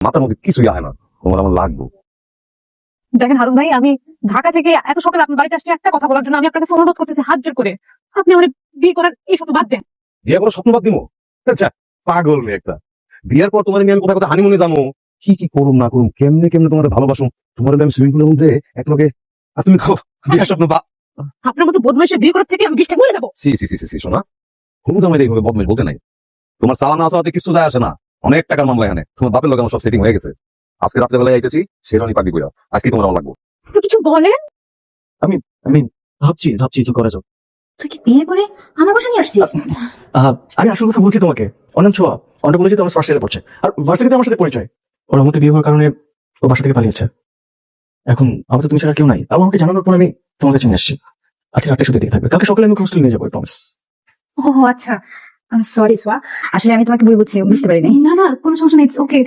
মাথার মধ্যে কিছুই আয় না, তোমার আমার লাগবো। দেখেন হারুন ভাই, আমি ঢাকা থেকে এত সকালে আপনার বাড়িতে আসছি একটা কথা বলার জন্য। আমি আপনার কাছে অনুরোধ করতেছি হাত জোর করে, আপনি আমার বিয়ে করার এই স্বপ্ন বাদ দেন। বিয়ে করে স্বপ্ন বাদ দিবো? আচ্ছা, পাগল মেয়ে একটা। বিয়ের পর তোমার নিয়ে আমি কোথায় কোথায় হানিমুনে যাবো, কি কি করুম না করুম, কেমনে কেমনে তোমার ভালোবাসুম, তোমার আমি সুইমিং পুলের মধ্যে এক লগে, আর তুমি খাও বিয়ের স্বপ্ন বা। আপনার মতো বদমাইশের বিয়ে করার থেকে আমি বিষটা মরে যাবো। সি সি সি সি শোনা, হুম জামাই এইভাবে বদমাইশ বলতে নাই। তোমার সালা না সালাতে কিছু যায় আসে না, অনেক টাকার মামলা এখানে। তোমার বাপের লোক আমার সব সেটিং হয়ে গেছে। আজকে রাত্রেবেলায় আইতেছি, শেরানি পাগি কইরা আজকে তোমার আমার লাগবো। একটু কিছু বলেন। আমি ভাবছি কি করা যাবে। তুই কি বিয়ে করে আমার বাসা নিয়ে আসছিস? আমি আসল কথা বলছি তোমাকে। অনেক ছোঁয়া অনেক বলেছি তো, আমার ফার্স্ট ইয়ারে পড়ছে, আর ভার্সিটিতে আমার সাথে পরিচয়। ওর মধ্যে বিয়ে হওয়ার কারণে ও বাসা থেকে পালিয়েছে। এখন আমাদের তুমি ছাড়া কেউ নাই। আমাকে জানানোর পর আমি তোমার কাছে নিয়ে আসছি। আজকে রাতটা শুধু দেখে থাকবে, কালকে সকালে আমি হোস্টেলে নিয়ে যাবো, প্রমিস। ও আচ্ছা, সরি সোয়া, আসলে আমি তোমাকে ভুল বুঝতে পারিনি। না না, কোনো সমস্যা নেই, ওকে।